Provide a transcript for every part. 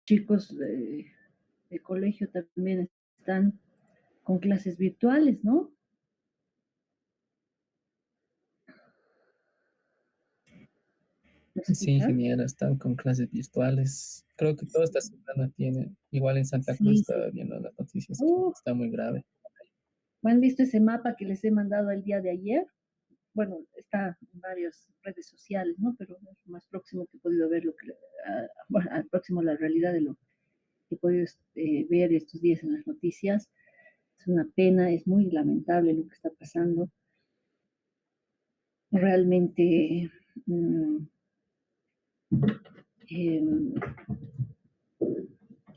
chicos de colegio también están con clases virtuales, ¿no? ¿Me Sí, escuchas? ingeniero, están con clases virtuales. Creo que toda esta semana tiene, igual en Santa Cruz Sí, sí. estaba viendo las noticias que Uh, está muy grave. ¿Han visto ese mapa que les he mandado el día de ayer? Bueno, está en varias redes sociales, ¿no? Pero es lo más próximo que he podido ver, bueno, al próximo la realidad de lo que he podido ver estos días en las noticias. Es una pena, es muy lamentable lo que está pasando. Realmente, mm, eh,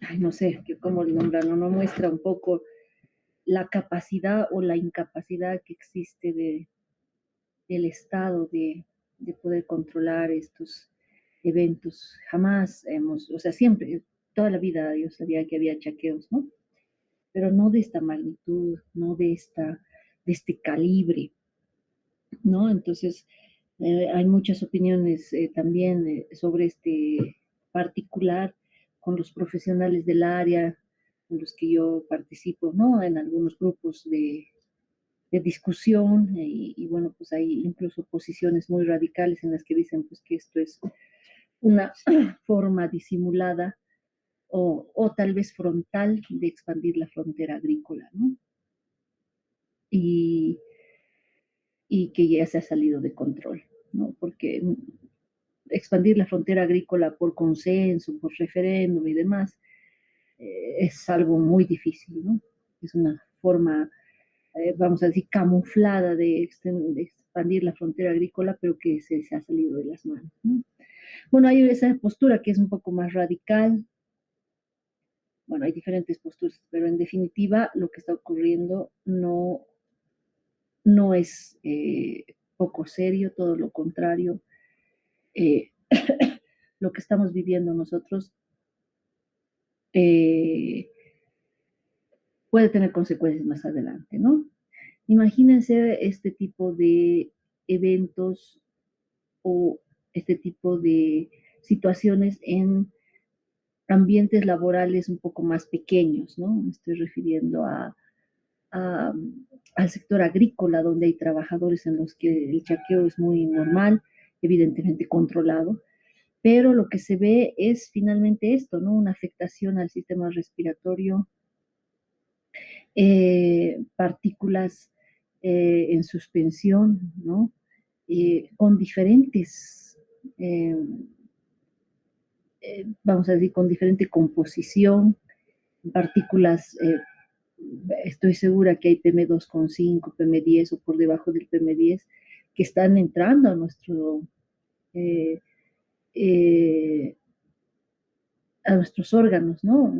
ay, no sé cómo nombrarlo, no muestra un poco la capacidad o la incapacidad que existe del Estado de poder controlar estos eventos. Jamás hemos, o sea, siempre, toda la vida yo sabía que había chaqueos, ¿no? Pero no de esta magnitud, no de este calibre, ¿no? Entonces, hay muchas opiniones también sobre este particular con los profesionales del área en los que yo participo, ¿no? En algunos grupos de discusión y, bueno, pues hay incluso posiciones muy radicales en las que dicen pues que esto es una forma disimulada o tal vez frontal de expandir la frontera agrícola, ¿no? Y, y que ya se ha salido de control, ¿no? Porque expandir la frontera agrícola por consenso, por referéndum y demás, es algo muy difícil, ¿no? Es una forma, vamos a decir, camuflada de expandir la frontera agrícola, pero que se ha salido de las manos, ¿no? Bueno, hay esa postura que es un poco más radical. Bueno, hay diferentes posturas, pero en definitiva lo que está ocurriendo no es poco serio, todo lo contrario. Eh, lo que estamos viviendo nosotros eh, puede tener consecuencias más adelante, ¿no? Imagínense este tipo de eventos o este tipo de situaciones en ambientes laborales un poco más pequeños, ¿no? Me estoy refiriendo a, al sector agrícola, donde hay trabajadores en los que el chaqueo es muy normal, evidentemente controlado, pero lo que se ve es finalmente esto, ¿no? Una afectación al sistema respiratorio, partículas en suspensión, ¿no? Con diferentes, eh, vamos a decir, con diferente composición, partículas, estoy segura que hay PM2,5, PM10 o por debajo del PM10 que están entrando eh, eh, a nuestros órganos, ¿no?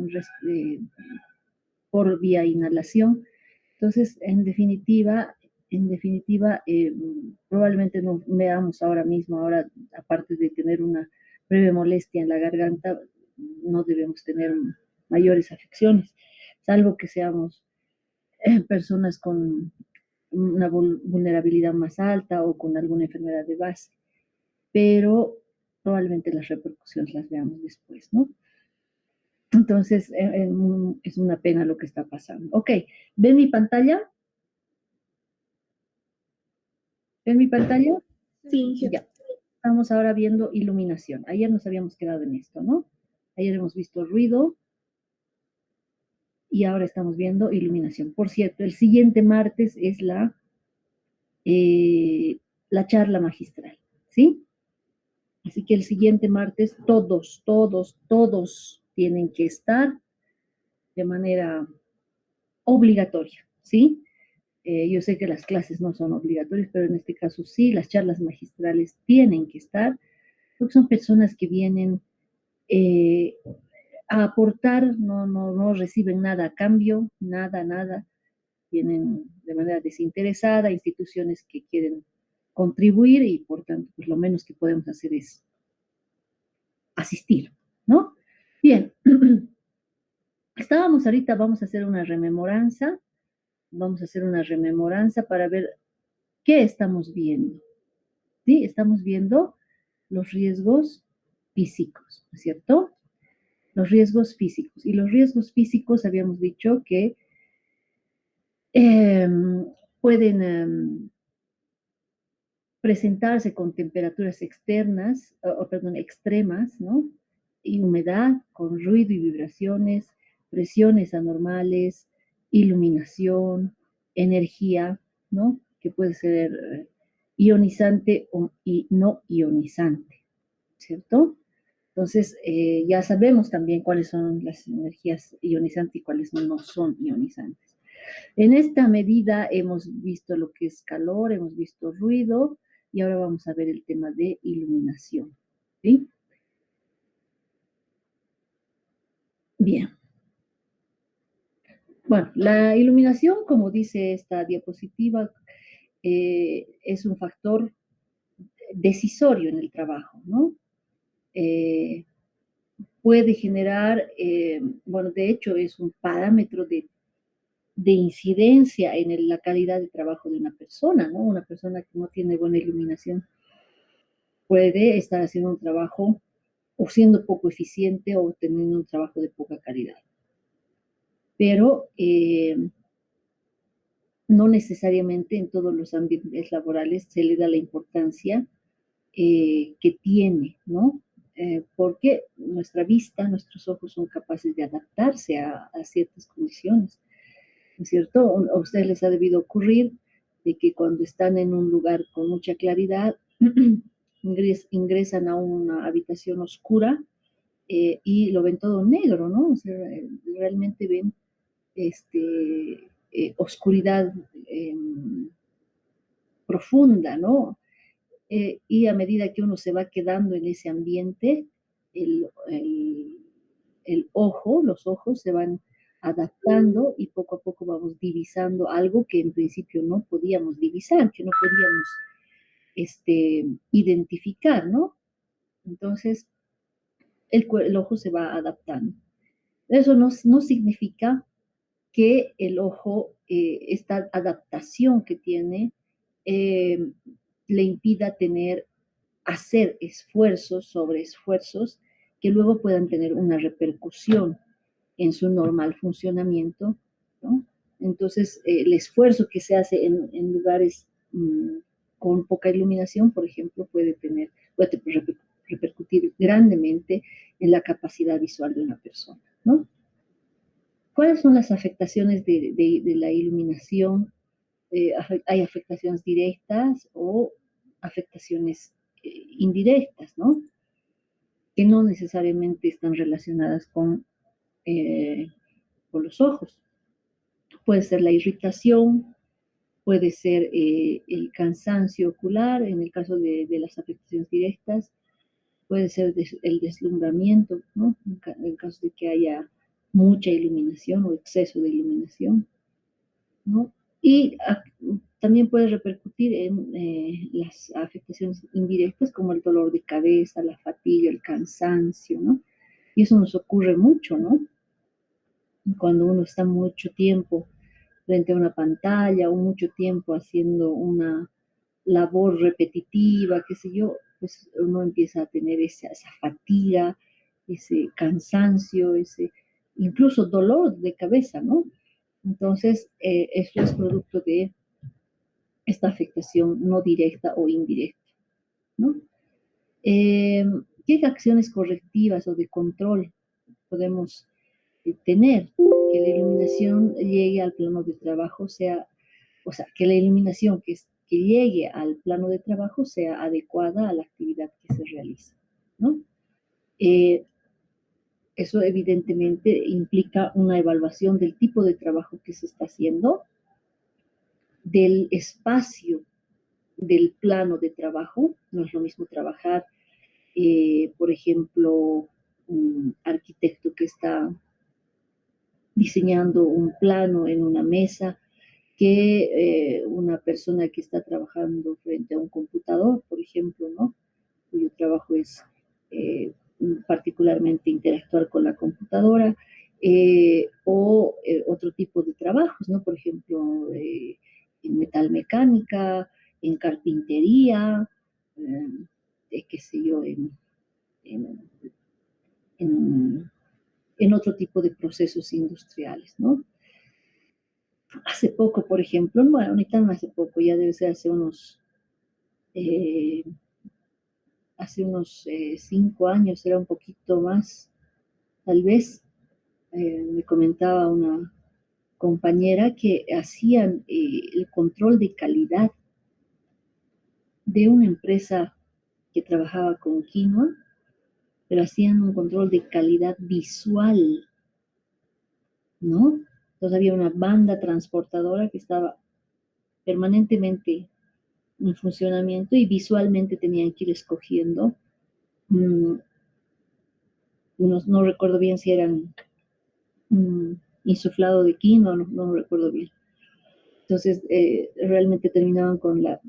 Por vía inhalación. Entonces, en definitiva, probablemente no veamos ahora mismo, ahora, aparte de tener una breve molestia en la garganta, no debemos tener mayores afecciones, salvo que seamos personas con una vulnerabilidad más alta o con alguna enfermedad de base, pero probablemente las repercusiones las veamos después, ¿no? Entonces, es una pena lo que está pasando. Ok, ¿ven mi pantalla? ¿Ven mi pantalla? Sí, Ya. Estamos ahora viendo iluminación. Ayer nos habíamos quedado en esto, ¿no? Ayer hemos visto ruido y ahora estamos viendo iluminación. Por cierto, el siguiente martes es la charla magistral, ¿sí? Así que el siguiente martes todos tienen que estar de manera obligatoria, ¿sí? Yo sé que las clases no son obligatorias, pero en este caso sí, las charlas magistrales tienen que estar, porque son personas que vienen eh, a aportar, no reciben nada a cambio, nada, vienen de manera desinteresada, instituciones que quieren contribuir y por tanto, pues lo menos que podemos hacer es asistir, ¿no? Bien, estábamos ahorita, vamos a hacer una rememoranza para ver qué estamos viendo, ¿sí? Estamos viendo los riesgos físicos, ¿no es cierto? los riesgos físicos. Y los riesgos físicos habíamos dicho que eh, pueden presentarse con temperaturas externas, perdón, extremas, ¿no? Y humedad, con ruido y vibraciones, presiones anormales, iluminación, energía, ¿no? Que puede ser ionizante y no ionizante, ¿cierto? Entonces, ya sabemos también cuáles son las energías ionizantes y cuáles no son ionizantes. En esta medida hemos visto lo que es calor, hemos visto ruido y ahora vamos a ver el tema de iluminación. ¿Sí? Bien. Bueno, la iluminación, como dice esta diapositiva, es un factor decisorio en el trabajo, ¿no? Eh, puede generar, bueno, de hecho es un parámetro de incidencia en la calidad de trabajo de una persona, ¿no? Una persona que no tiene buena iluminación puede estar haciendo un trabajo o siendo poco eficiente o teniendo un trabajo de poca calidad. Pero no necesariamente en todos los ambientes laborales se le da la importancia que tiene, ¿no? Porque nuestra vista, nuestros ojos son capaces de adaptarse a ciertas condiciones, ¿no es cierto? A ustedes les ha debido ocurrir de que cuando están en un lugar con mucha claridad, ingresan a una habitación oscura y lo ven todo negro, ¿no? O sea, realmente ven oscuridad profunda, ¿no? Y a medida que uno se va quedando en ese ambiente, el, el, el ojo, los ojos se van adaptando y poco a poco vamos divisando algo que en principio no podíamos divisar, que no podíamos identificar, ¿no? Entonces, el ojo se va adaptando. Eso no significa que el ojo, esta adaptación que tiene, eh, le impida hacer esfuerzos sobre esfuerzos que luego puedan tener una repercusión en su normal funcionamiento, ¿no? Entonces, el esfuerzo que se hace en lugares con poca iluminación, por ejemplo, puede repercutir grandemente en la capacidad visual de una persona, ¿no? ¿Cuáles son las afectaciones de la iluminación? Hay afectaciones directas o afectaciones indirectas, ¿no? Que no necesariamente están relacionadas eh, con los ojos. Puede ser la irritación, puede ser el cansancio ocular, en el caso de las afectaciones directas, puede ser el deslumbramiento, ¿no? En caso de que haya mucha iluminación o exceso de iluminación, ¿no? Y también puede repercutir en las afectaciones indirectas como el dolor de cabeza, la fatiga, el cansancio, ¿no? Y eso nos ocurre mucho, ¿no? Cuando uno está mucho tiempo frente a una pantalla o mucho tiempo haciendo una labor repetitiva, qué sé yo, pues uno empieza a tener esa fatiga, ese cansancio, ese incluso dolor de cabeza, ¿no? Entonces, esto es producto de esta afectación no directa o indirecta, ¿no? Eh, ¿Qué acciones correctivas o de control podemos tener? Que la iluminación llegue al plano de trabajo o sea, que la iluminación que llegue al plano de trabajo sea adecuada a la actividad que se realiza, ¿no? Eh, Eso evidentemente implica una evaluación del tipo de trabajo que se está haciendo, del espacio del plano de trabajo. No es lo mismo trabajar, por ejemplo, un arquitecto que está diseñando un plano en una mesa que una persona que está trabajando frente a un computador, por ejemplo, ¿no? Cuyo trabajo es eh, particularmente interactuar con la computadora, o otro tipo de trabajos, ¿no? Por ejemplo, en metalmecánica, en carpintería, qué sé yo, en en otro tipo de procesos industriales, ¿no? Hace poco, por ejemplo, bueno, ahorita no hace poco, ya debe ser eh, hace unos 5 años, era un poquito más, tal vez, me comentaba una compañera que hacían el control de calidad de una empresa que trabajaba con quinoa, pero hacían un control de calidad visual, ¿no? Entonces había una banda transportadora que estaba permanentemente en funcionamiento y visualmente tenían que ir escogiendo, mm, no recuerdo bien si eran mm, insuflado de quinoa, no recuerdo bien. Entonces, realmente terminaban con la,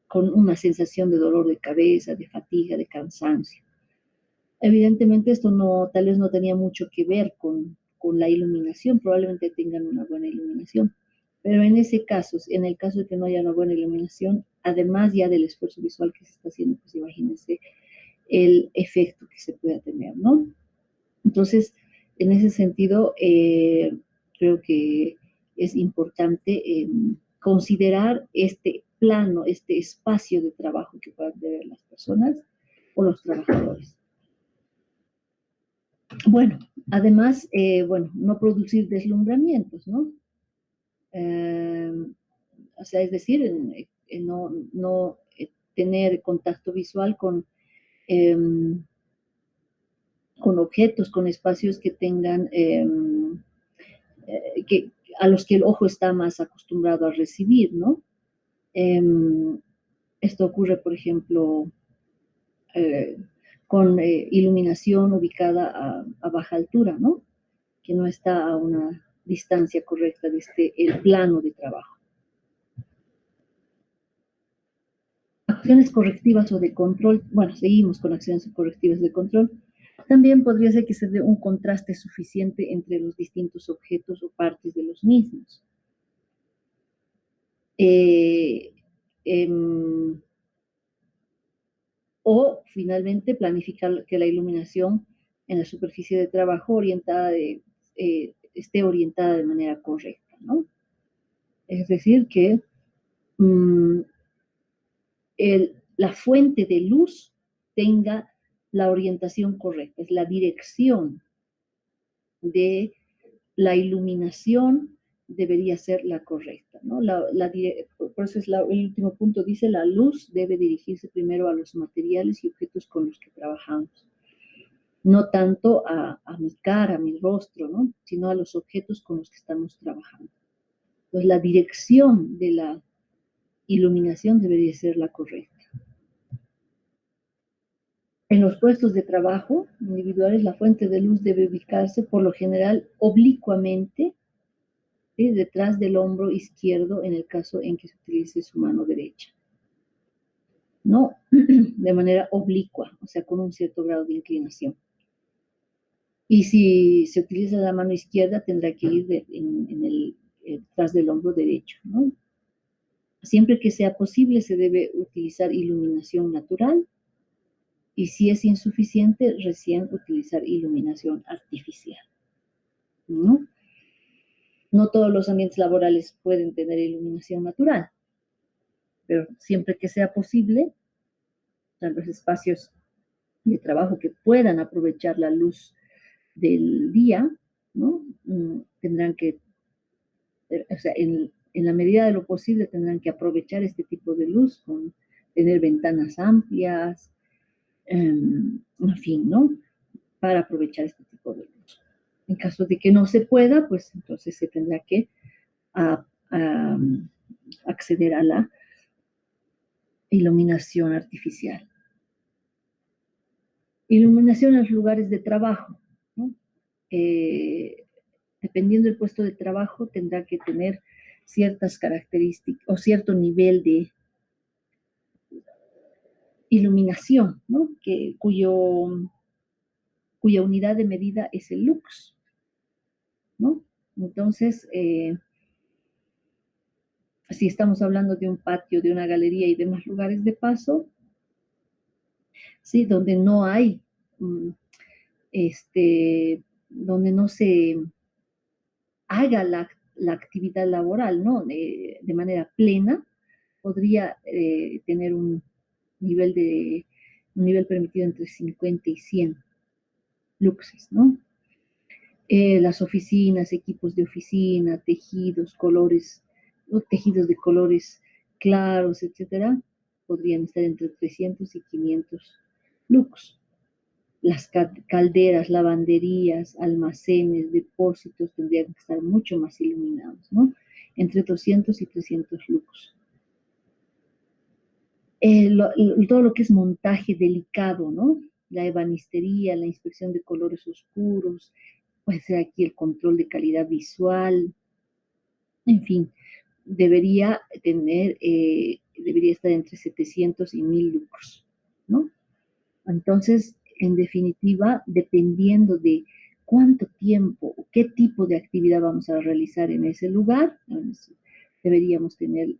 con una sensación de dolor de cabeza, de fatiga, de cansancio. Evidentemente esto no, tal vez no tenía mucho que ver con la iluminación, probablemente tengan una buena iluminación, pero en ese caso, en el caso de que no haya una buena iluminación, además ya del esfuerzo visual que se está haciendo, pues imagínense el efecto que se pueda tener, ¿no? Entonces, en ese sentido, creo que es importante considerar este plano, este espacio de trabajo que puedan tener las personas o los trabajadores. Bueno, además, bueno, no producir deslumbramientos, ¿no? Eh, o sea, es decir, no tener contacto visual eh, con objetos, con espacios que tengan, que, a los que el ojo está más acostumbrado a recibir, ¿no? Eh, Esto ocurre, por ejemplo, eh, con iluminación ubicada a baja altura, ¿no? Que no está a una distancia correcta desde el plano de trabajo. Acciones correctivas o de control, bueno, seguimos con acciones correctivas de control. También podría ser que se dé un contraste suficiente entre los distintos objetos o partes de los mismos. Eh, eh, o finalmente planificar que la iluminación en la superficie de trabajo esté orientada de manera correcta, ¿no? Es decir, que mmm, la fuente de luz tenga la orientación correcta, es la dirección de la iluminación debería ser la correcta, ¿no? Por eso el último punto dice, la luz debe dirigirse primero a los materiales y objetos con los que trabajamos, no tanto a mi cara, a mi rostro, ¿no? Sino a los objetos con los que estamos trabajando. Entonces, la dirección de la iluminación debería ser la correcta. En los puestos de trabajo individuales, la fuente de luz debe ubicarse por lo general oblicuamente, ¿sí?, detrás del hombro izquierdo en el caso en que se utilice su mano derecha. No de manera oblicua, o sea, con un cierto grado de inclinación. Y si se utiliza la mano izquierda, tendrá que ir detrás del hombro derecho, ¿no? Siempre que sea posible, se debe utilizar iluminación natural y si es insuficiente, recién utilizar iluminación artificial, ¿no? No todos los ambientes laborales pueden tener iluminación natural, pero siempre que sea posible, los espacios de trabajo que puedan aprovechar la luz del día, ¿no? Tendrán que, o sea, en la medida de lo posible tendrán que aprovechar este tipo de luz con tener ventanas amplias, en fin, ¿no? Para aprovechar este tipo de luz. En caso de que no se pueda, pues entonces se tendrá que a acceder a la iluminación artificial. Iluminación en los lugares de trabajo, ¿no? Dependiendo del puesto de trabajo, tendrá que tener ciertas características o cierto nivel de iluminación, ¿no? Cuya unidad de medida es el lux, ¿no? Entonces, si estamos hablando de un patio, de una galería y demás lugares de paso, ¿sí?, donde no hay donde no se haga la actividad laboral, ¿no? De manera plena, podría tener un nivel permitido entre 50 y 100 luxes, ¿no? Las oficinas, equipos de oficina, tejidos, colores, tejidos de colores claros, etcétera, podrían estar entre 300 y 500 lux. Las calderas, lavanderías, almacenes, depósitos tendrían que estar mucho más iluminados, ¿no? Entre 200 y 300 lux. Todo lo que es montaje delicado, ¿no? La ebanistería, la inspección de colores oscuros, puede ser aquí el control de calidad visual, en fin, debería estar entre 700 y 1000 lucros, ¿no? Entonces, en definitiva, dependiendo de cuánto tiempo o qué tipo de actividad vamos a realizar en ese lugar, deberíamos tener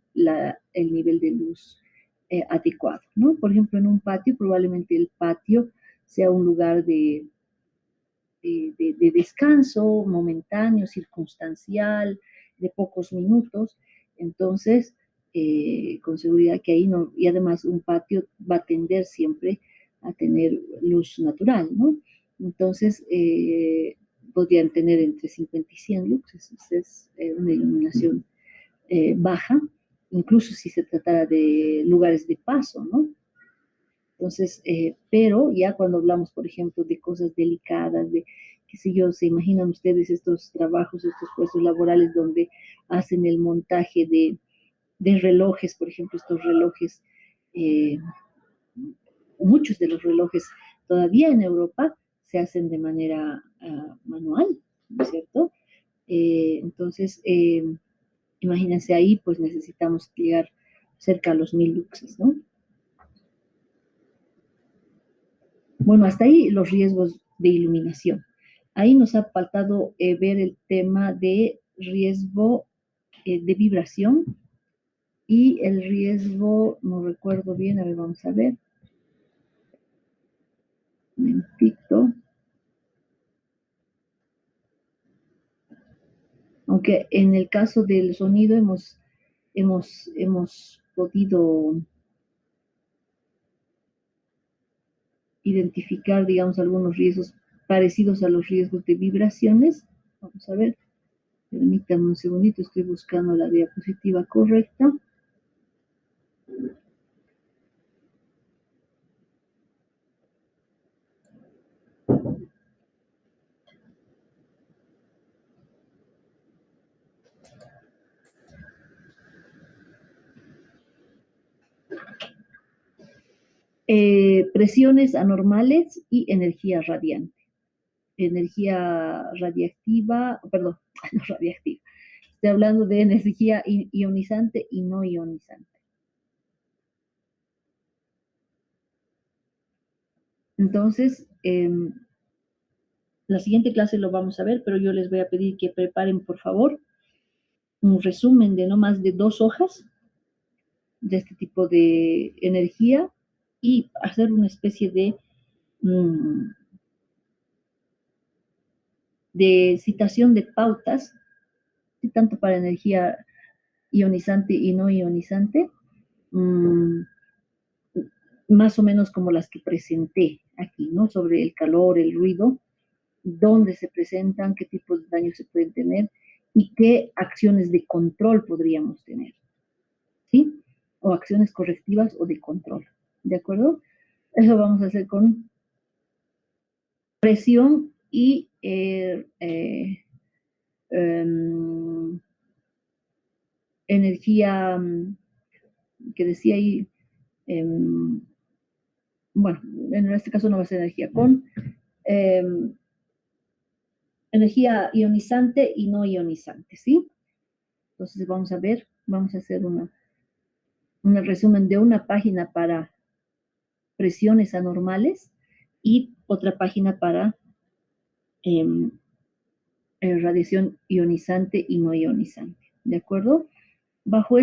el nivel de luz adecuado, ¿no? Por ejemplo, en un patio, probablemente el patio sea un lugar de descanso momentáneo, circunstancial, de pocos minutos. Entonces, con seguridad que ahí no, y además un patio va a tender siempre a tener luz natural, ¿no? Entonces, podrían tener entre 50 y 100 luxes, es una iluminación baja, incluso si se tratara de lugares de paso, ¿no? Entonces, pero ya cuando hablamos, por ejemplo, de cosas delicadas, de, qué sé yo, se imaginan ustedes estos trabajos, estos puestos laborales donde hacen el montaje de relojes, por ejemplo, estos relojes, eh, muchos de los relojes todavía en Europa se hacen de manera manual, ¿no es cierto? Entonces, imagínense ahí, pues necesitamos llegar cerca a los 1000 luxes, ¿no? Bueno, hasta ahí los riesgos de iluminación. Ahí nos ha faltado ver el tema de riesgo de vibración y el riesgo, no recuerdo bien, a ver, vamos a ver, un momentito. Aunque en el caso del sonido hemos podido identificar, digamos, algunos riesgos parecidos a los riesgos de vibraciones. Vamos a ver, permítanme un segundito, estoy buscando la diapositiva correcta. Presiones anormales y energía radiante. Energía radiactiva, perdón, no radiactiva. Estoy hablando de energía ionizante y no ionizante. Entonces, la siguiente clase lo vamos a ver, pero yo les voy a pedir que preparen, por favor, un resumen de no más de 2 hojas de este tipo de energía y hacer una especie de citación de pautas, tanto para energía ionizante y no ionizante, mmm, más o menos como las que presenté aquí, ¿no? Sobre el calor, el ruido, dónde se presentan, qué tipos de daños se pueden tener y qué acciones de control podríamos tener, ¿sí? O acciones correctivas o de control, ¿de acuerdo? Eso vamos a hacer con presión y energía que decía ahí, bueno, en este caso no va a ser energía, con eh, energía ionizante y no ionizante, ¿sí? Entonces vamos a ver, vamos a hacer un resumen de una página para presiones anormales y otra página para eh, radiación ionizante y no ionizante, ¿de acuerdo? Bajo,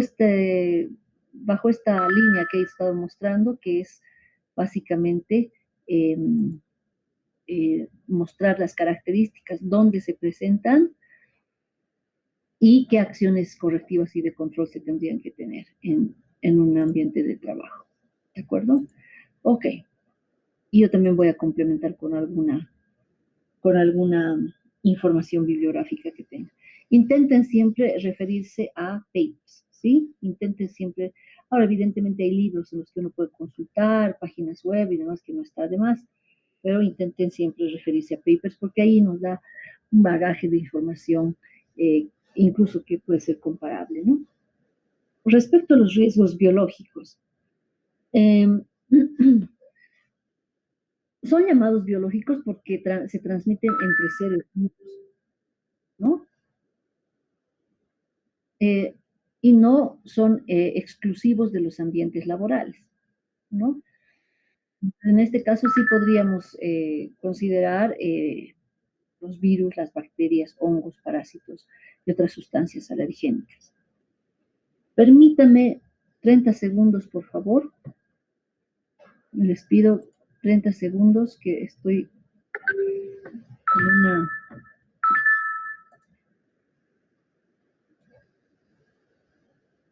bajo esta línea que he estado mostrando, que es básicamente mostrar las características, dónde se presentan y qué acciones correctivas y de control se tendrían que tener en un ambiente de trabajo. ¿De acuerdo? Ok. Y yo también voy a complementar con alguna información bibliográfica que tenga. Intenten siempre referirse a papers, ¿sí? Intenten siempre, ahora evidentemente hay libros en los que uno puede consultar, páginas web y demás que no está de más, pero intenten siempre referirse a papers porque ahí nos da un bagaje de información, incluso que puede ser comparable, ¿no? Respecto a los riesgos biológicos, eh, son llamados biológicos porque se transmiten entre seres vivos, ¿no? Eh, y no son exclusivos de los ambientes laborales, ¿no? En este caso sí podríamos considerar los virus, las bacterias, hongos, parásitos y otras sustancias alergénicas. Permítame 30 segundos, por favor. Les pido 30 segundos que estoy con una...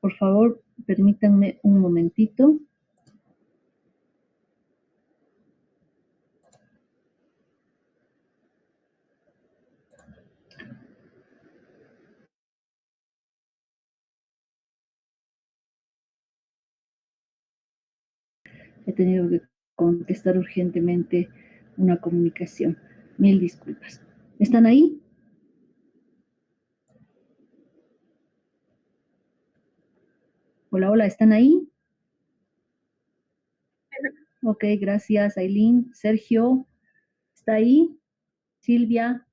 Por favor, permítanme un momentito. He tenido que contestar urgentemente una comunicación. Mil disculpas. ¿Están ahí? Hola, hola, ¿están ahí? Ok, gracias, Aileen. Sergio, ¿está ahí? Silvia,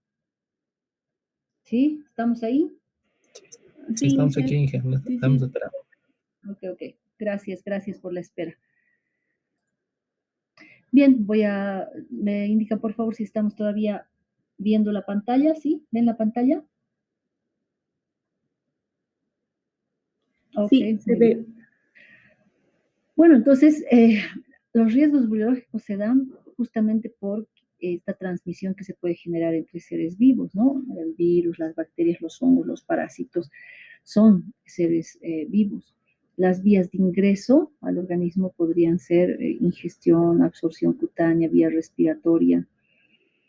¿sí? ¿Estamos ahí? Sí, Sí, estamos aquí, sí, Inge, sí, estamos sí. esperando. Ok, ok. Gracias, gracias por la espera. Bien, me indica por favor si estamos todavía viendo la pantalla, ¿sí? ¿Ven la pantalla? Ok, Sí, se muy bien. ve. Bueno, entonces, los riesgos biológicos se dan justamente por esta transmisión que se puede generar entre seres vivos, ¿no? El virus, las bacterias, los hongos, los parásitos son seres vivos. Las vías de ingreso al organismo podrían ser ingestión, absorción cutánea, vía respiratoria,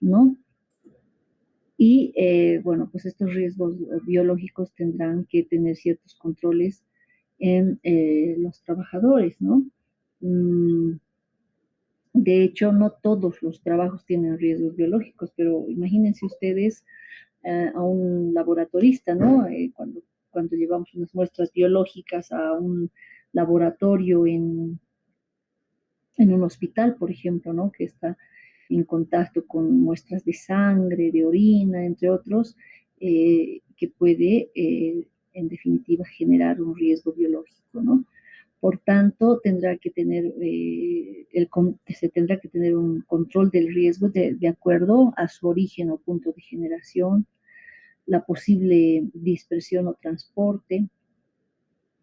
¿no? Y bueno, pues estos riesgos biológicos tendrán que tener ciertos controles en los trabajadores, ¿no? Mm, de hecho, no todos los trabajos tienen riesgos biológicos, pero imagínense ustedes a un laboratorista, ¿no? Cuando llevamos unas muestras biológicas a un laboratorio en un hospital, por ejemplo, ¿no? Que está en contacto con muestras de sangre, de orina, entre otros, que puede, en definitiva, generar un riesgo biológico, ¿no? Por tanto, se tendrá que tener un control del riesgo de acuerdo a su origen o punto de generación, la posible dispersión o transporte,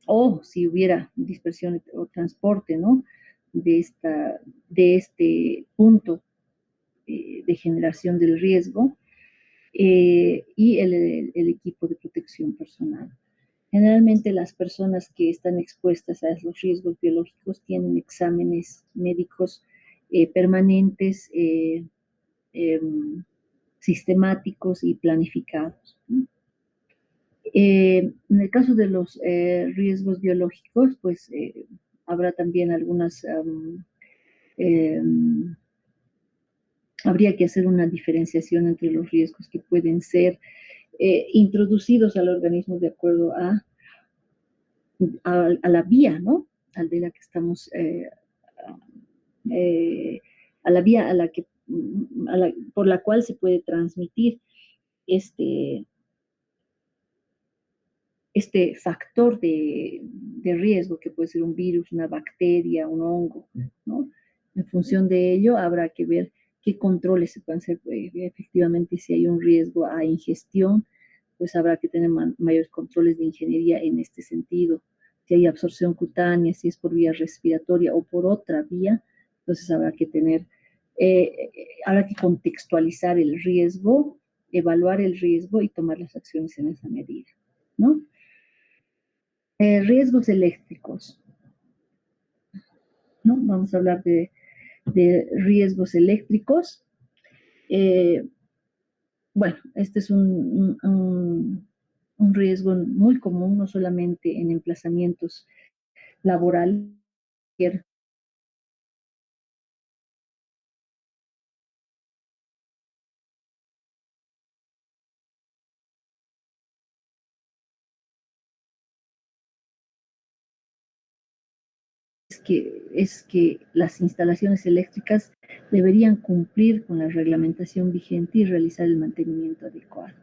o si hubiera dispersión o transporte, ¿no? De este punto de generación del riesgo y el equipo de protección personal. Generalmente las personas que están expuestas a los riesgos biológicos tienen exámenes médicos permanentes, eh, sistemáticos y planificados. En el caso de los riesgos biológicos, pues habrá también habría que hacer una diferenciación entre los riesgos que pueden ser introducidos al organismo de acuerdo a la vía, ¿no? Al de la que estamos, eh, a la vía por la cual se puede transmitir este, este factor de riesgo, que puede ser un virus, una bacteria, un hongo, ¿no? En función de ello, habrá que ver qué controles se pueden hacer. Efectivamente, si hay un riesgo a ingestión, pues habrá que tener mayores controles de ingeniería en este sentido. Si hay absorción cutánea, si es por vía respiratoria o por otra vía, entonces habrá que tener habrá que contextualizar el riesgo, evaluar el riesgo y tomar las acciones en esa medida, ¿no? Riesgos eléctricos, ¿no? Vamos a hablar de riesgos eléctricos. Eh, bueno, este es un riesgo muy común, no solamente en emplazamientos laborales, es que las instalaciones eléctricas deberían cumplir con la reglamentación vigente y realizar el mantenimiento adecuado.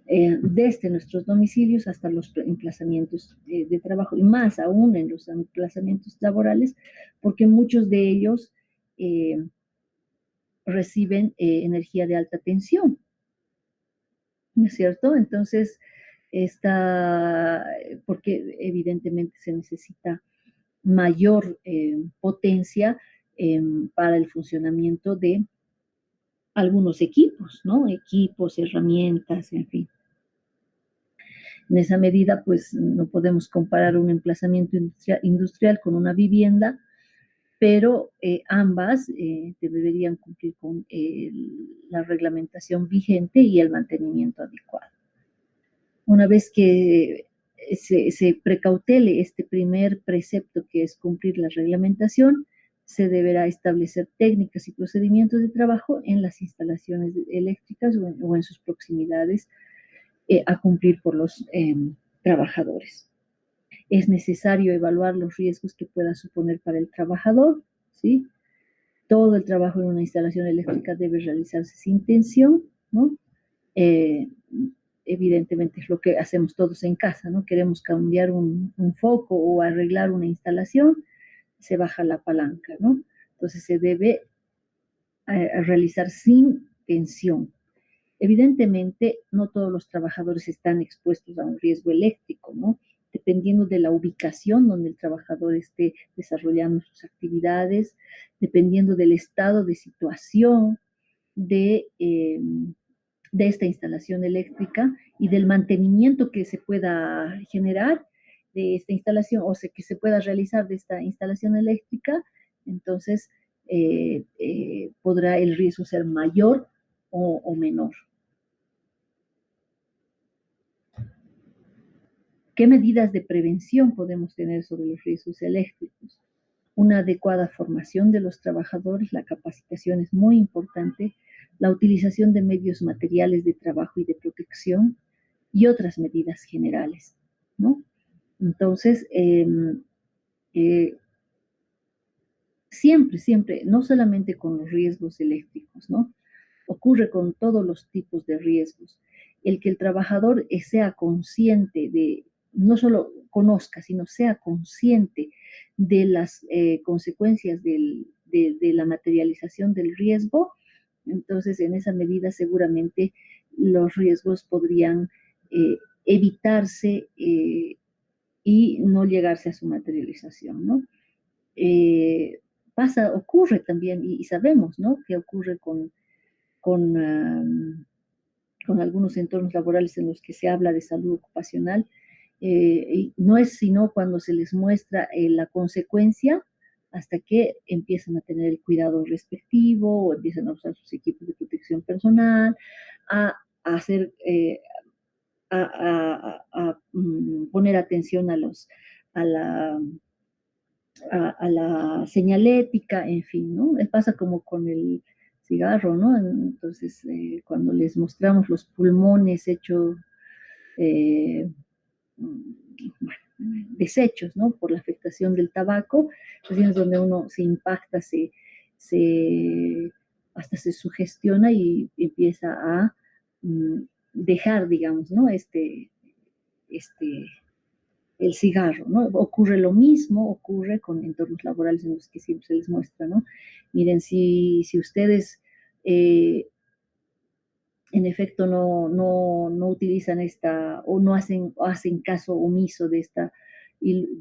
Desde nuestros domicilios hasta los emplazamientos de trabajo y más aún en los emplazamientos laborales, porque muchos de ellos eh, reciben energía de alta tensión, ¿no es cierto? Entonces, porque evidentemente se necesita mayor potencia para el funcionamiento de algunos equipos, ¿no? Equipos, herramientas, en fin. En esa medida, pues no podemos comparar un emplazamiento industrial con una vivienda, pero ambas deberían cumplir con la reglamentación vigente y el mantenimiento adecuado. Una vez que se precautele este primer precepto, que es cumplir la reglamentación, se deberá establecer técnicas y procedimientos de trabajo en las instalaciones eléctricas o en sus proximidades a cumplir por los trabajadores. Es necesario evaluar los riesgos que pueda suponer para el trabajador, ¿sí? Todo el trabajo en una instalación eléctrica debe realizarse sin tensión, ¿no? Eh, Evidentemente es lo que hacemos todos en casa, ¿no? Queremos cambiar un foco o arreglar una instalación, se baja la palanca, ¿no? Entonces se debe realizar sin tensión. Evidentemente, no todos los trabajadores están expuestos a un riesgo eléctrico, ¿no? Dependiendo de la ubicación donde el trabajador esté desarrollando sus actividades, dependiendo del estado de situación de esta instalación eléctrica y del mantenimiento que se pueda generar de esta instalación o que se pueda realizar de esta instalación eléctrica, entonces podrá el riesgo ser mayor o menor. ¿Qué medidas de prevención podemos tener sobre los riesgos eléctricos? Una adecuada formación de los trabajadores, la capacitación es muy importante, la utilización de medios materiales de trabajo y de protección y otras medidas generales, ¿no? Entonces, eh, siempre, no solamente con los riesgos eléctricos, ¿no? Ocurre con todos los tipos de riesgos. El que el trabajador sea consciente no solo conozca, sino sea consciente de las consecuencias de la materialización del riesgo, entonces en esa medida seguramente los riesgos podrían evitarse y no llegarse a su materialización, ¿no? Ocurre también, y sabemos, ¿no? Que ocurre con, um, con algunos entornos laborales en los que se habla de salud ocupacional, y no es sino cuando se les muestra la consecuencia hasta que empiezan a tener el cuidado respectivo, o empiezan a usar sus equipos de protección personal, a hacer, poner atención a la, a la señalética, en fin, ¿no? Pasa como con el cigarro, ¿no? Entonces, cuando les mostramos los pulmones hechos, eh, bueno, desechos, ¿no? Por la afectación del tabaco, pues es donde uno se impacta, hasta se sugestiona y empieza a dejar, digamos, ¿no? Este, el cigarro, ¿no? Ocurre lo mismo, ocurre con entornos laborales en los que siempre se les muestra, ¿no? Miren, si ustedes en efecto no utilizan o no hacen caso omiso de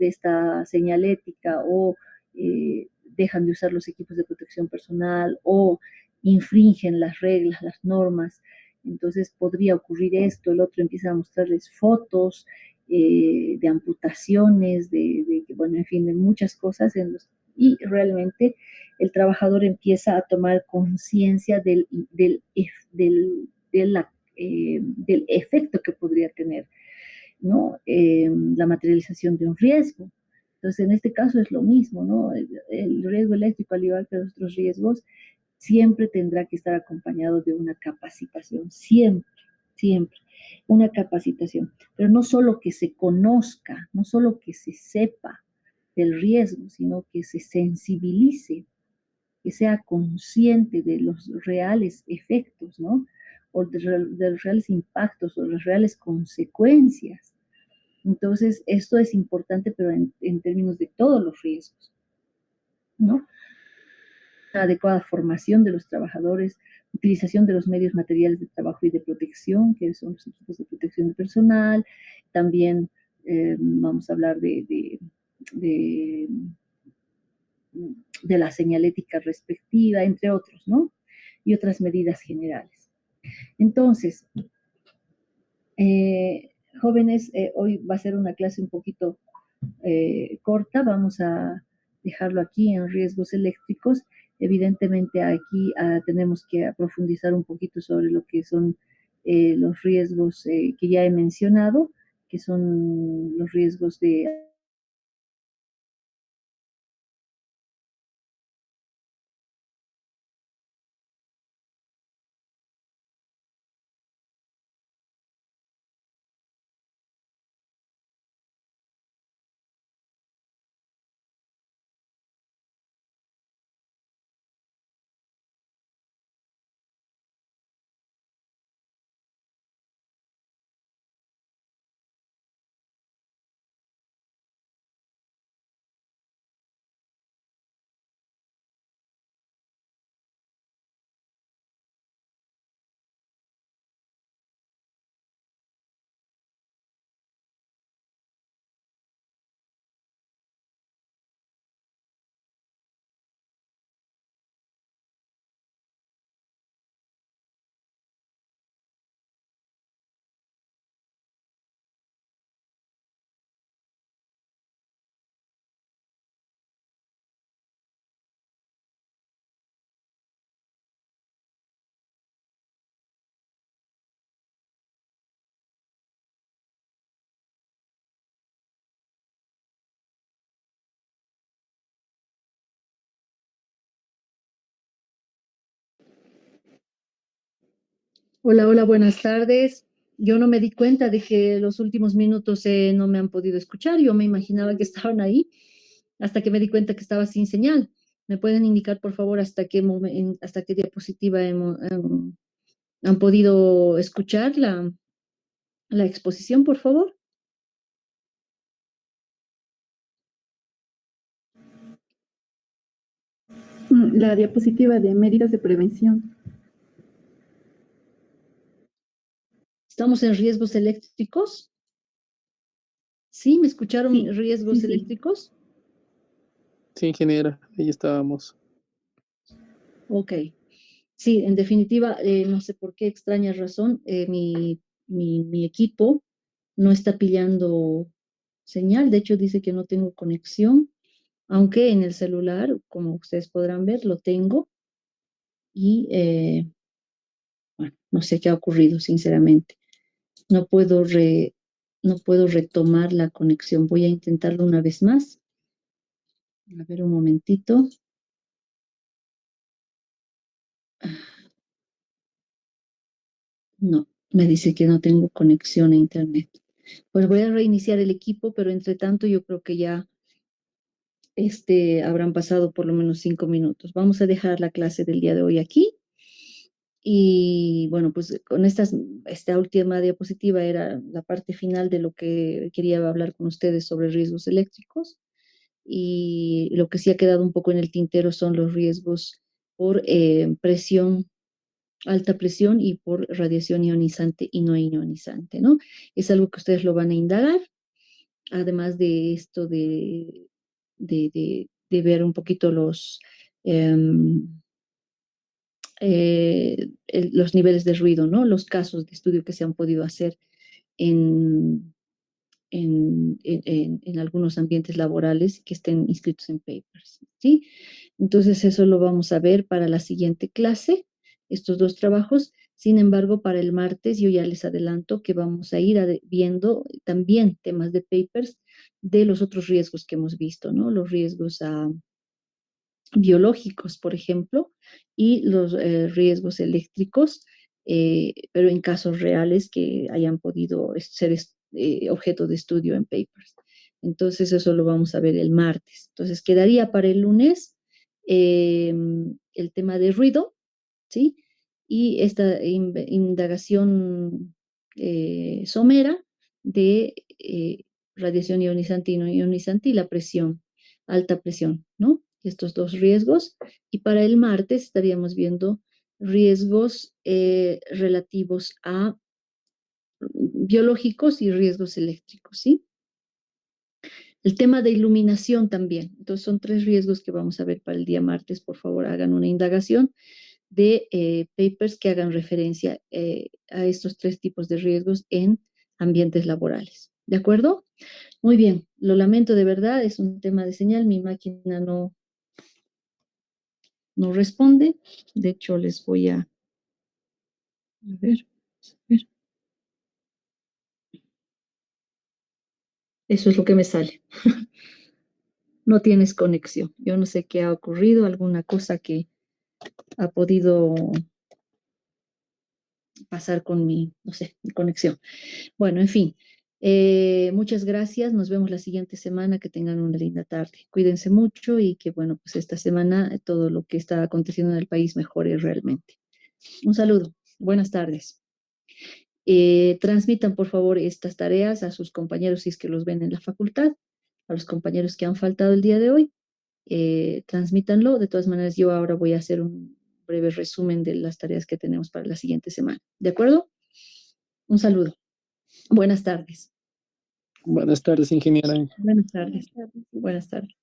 esta señalética o dejan de usar los equipos de protección personal o infringen las reglas, las normas. Entonces podría ocurrir esto, el otro empieza a mostrarles fotos de amputaciones, bueno, en fin, de muchas cosas y realmente el trabajador empieza a tomar conciencia del efecto que podría tener, ¿no? La materialización de un riesgo. Entonces, en este caso es lo mismo, ¿no? El riesgo eléctrico, al igual que los otros riesgos, siempre tendrá que estar acompañado de una capacitación, siempre, siempre, una capacitación, pero no solo que se conozca, no solo que se sepa del riesgo, sino que se sensibilice, que sea consciente de los reales efectos, ¿no? O de los reales impactos o las reales consecuencias. Entonces, esto es importante, pero en términos de todos los riesgos, ¿no? Una adecuada formación de los trabajadores, utilización de los medios materiales de trabajo y de protección, que son los equipos de protección de personal, también vamos a hablar de, de la señalética respectiva, entre otros, ¿no? Y otras medidas generales. Entonces, jóvenes, hoy va a ser una clase un poquito corta, vamos a dejarlo aquí en riesgos eléctricos. Evidentemente aquí tenemos que profundizar un poquito sobre lo que son los riesgos que ya he mencionado, que son los riesgos de... Hola, hola, buenas tardes. Yo no me di cuenta de que los últimos minutos no me han podido escuchar. Yo me imaginaba que estaban ahí hasta que me di cuenta que estaba sin señal. ¿Me pueden indicar, por favor, hasta qué diapositiva han podido escuchar la exposición, por favor? La diapositiva de medidas de prevención. ¿Estamos en riesgos eléctricos? ¿Sí? ¿Me escucharon Sí, sí, riesgos sí. eléctricos? Sí, ingeniera, ahí estábamos. Ok. Sí, en definitiva, no sé por qué extraña razón, mi equipo no está pillando señal. De hecho, dice que no tengo conexión, aunque en el celular, como ustedes podrán ver, lo tengo y bueno, no sé qué ha ocurrido, sinceramente. No puedo no puedo retomar la conexión. Voy a intentarlo una vez más. A ver un momentito. No, me dice que no tengo conexión a internet. Pues voy a reiniciar el equipo, pero entre tanto yo creo que ya habrán pasado por lo menos 5 minutos. Vamos a dejar la clase del día de hoy aquí. Y bueno, pues con esta última diapositiva era la parte final de lo que quería hablar con ustedes sobre riesgos eléctricos. Y lo que sí ha quedado un poco en el tintero son los riesgos por presión, alta presión y por radiación ionizante y no ionizante, ¿no? Es algo que ustedes lo van a indagar, además de esto de ver un poquito los, em, los niveles de ruido, ¿no? Los casos de estudio que se han podido hacer en, en algunos ambientes laborales que estén inscritos en papers, ¿sí? Entonces eso lo vamos a ver para la siguiente clase, estos dos trabajos. Sin embargo, para el martes yo ya les adelanto que vamos a ir viendo también temas de papers de los otros riesgos que hemos visto, ¿no? Los riesgos biológicos, por ejemplo, y los riesgos eléctricos, pero en casos reales que hayan podido ser objeto de estudio en papers. Entonces, eso lo vamos a ver el martes. Entonces, quedaría para el lunes el tema de ruido, ¿sí? Y esta indagación somera de radiación ionizante y no ionizante y la presión, alta presión, ¿no? Estos dos riesgos. Y para el martes estaríamos viendo riesgos relativos a biológicos y riesgos eléctricos, ¿sí? El tema de iluminación también. Entonces son tres riesgos que vamos a ver para el día martes. Por favor, hagan una indagación de papers que hagan referencia a estos tres tipos de riesgos en ambientes laborales. ¿De acuerdo? Muy bien, lo lamento de verdad, es un tema de señal, mi máquina no responde. De hecho, les voy a ver. Eso es lo que me sale. No tienes conexión. Yo no sé qué ha ocurrido, alguna cosa que ha podido pasar con mi, no sé, mi conexión. Bueno, en fin, muchas gracias. Nos vemos la siguiente semana. Que tengan una linda tarde. Cuídense mucho y que, bueno, pues esta semana todo lo que está aconteciendo en el país mejore realmente. Un saludo. Buenas tardes. Transmitan, por favor, estas tareas a sus compañeros si es que los ven en la facultad, a los compañeros que han faltado el día de hoy. Transmítanlo. De todas maneras, yo ahora voy a hacer un breve resumen de las tareas que tenemos para la siguiente semana. ¿De acuerdo? Un saludo. Buenas tardes. Buenas tardes, ingeniera. Buenas tardes. Buenas tardes.